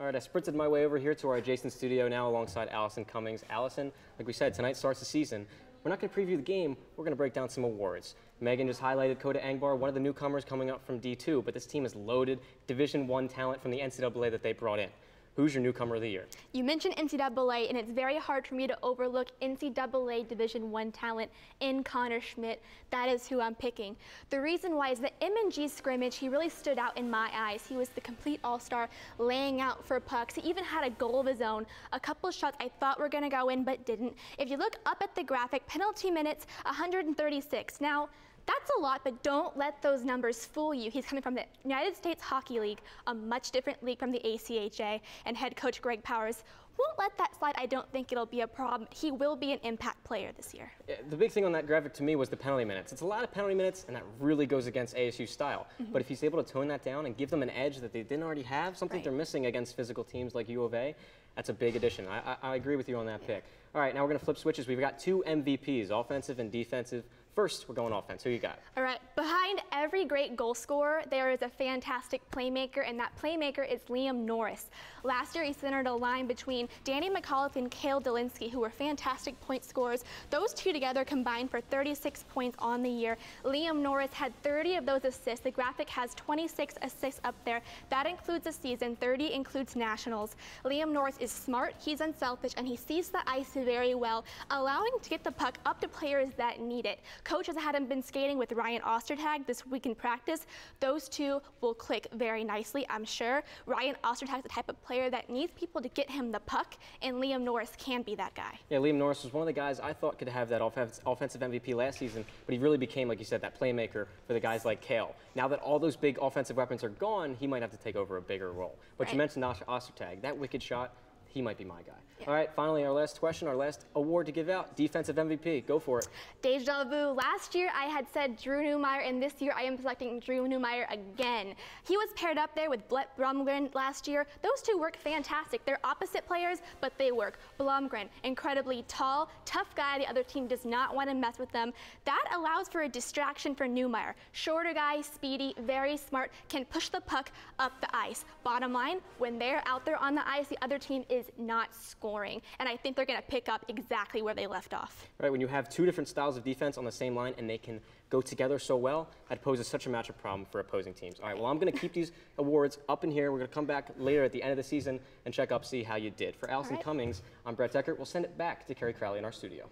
All right, I sprinted my way over here to our adjacent studio now alongside Allyson Cummings. Allyson, like we said, tonight starts the season. We're not going to preview the game, we're going to break down some awards. Megan just highlighted Coda Angbar, one of the newcomers coming up from D2, but this team is loaded Division I talent from the NCAA that they brought in. Who's your newcomer of the year? You mentioned NCAA, and it's very hard for me to overlook NCAA Division I talent in Connor Schmidt. That is who I'm picking. The reason why is the M&G scrimmage, he really stood out in my eyes. He was the complete all-star, laying out for pucks. He even had a goal of his own. A couple shots I thought were going to go in, but didn't. If you look up at the graphic, penalty minutes, 136. Now, that's a lot, but don't let those numbers fool you. He's coming from the United States Hockey League, a much different league from the ACHA, and head coach Greg Powers won't let that slide. I don't think it'll be a problem. He will be an impact player this year. Yeah, the big thing on that graphic to me was the penalty minutes. It's a lot of penalty minutes, and that really goes against ASU style. But if he's able to tone that down and give them an edge that they didn't already have, something they're missing against physical teams like U of A, that's a big addition. I agree with you on that pick. All right, now we're going to flip switches. We've got two MVPs, offensive and defensive. First, we're going offense. Who you got? All right, behind every great goal scorer, there is a fantastic playmaker, and that playmaker is Liam Norris. Last year, he centered a line between Danny McAuliffe and Cale Delinsky, who were fantastic point scorers. Those two together combined for 36 points on the year. Liam Norris had 30 of those assists. The graphic has 26 assists up there. That includes a season. 30 includes nationals. Liam Norris is smart, he's unselfish, and he sees the ice very well, allowing to get the puck up to players that need it. Coach has had him been skating with Ryan Ostertag this week in practice. Those two will click very nicely, I'm sure. Ryan Ostertag is the type of player that needs people to get him the puck, and Liam Norris can be that guy. Yeah, Liam Norris was one of the guys I thought could have that offensive MVP last season, but he really became, like you said, that playmaker for the guys like Cale. Now that all those big offensive weapons are gone, he might have to take over a bigger role. But you mentioned Ostertag. That wicked shot, he might be my guy. Yeah. All right, finally, our last question, our last award to give out, defensive MVP. Go for it. Deja vu. Last year, I had said Drew Newmeyer, and this year, I am selecting Drew Newmeyer again. He was paired up there with Brett Blumgren last year. Those two work fantastic. They're opposite players, but they work. Blumgren, incredibly tall, tough guy. The other team does not want to mess with them. That allows for a distraction for Newmeyer. Shorter guy, speedy, very smart, can push the puck up the ice. Bottom line, when they're out there on the ice, the other team is not scoring, and I think they're going to pick up exactly where they left off. Right, when you have two different styles of defense on the same line and they can go together so well, that poses such a matchup problem for opposing teams. All right, well, I'm going to keep these awards up in here. We're going to come back later at the end of the season and check up, see how you did. For Allyson Cummings, I'm Brett Deckert. We'll send it back to Kerry Crowley in our studio.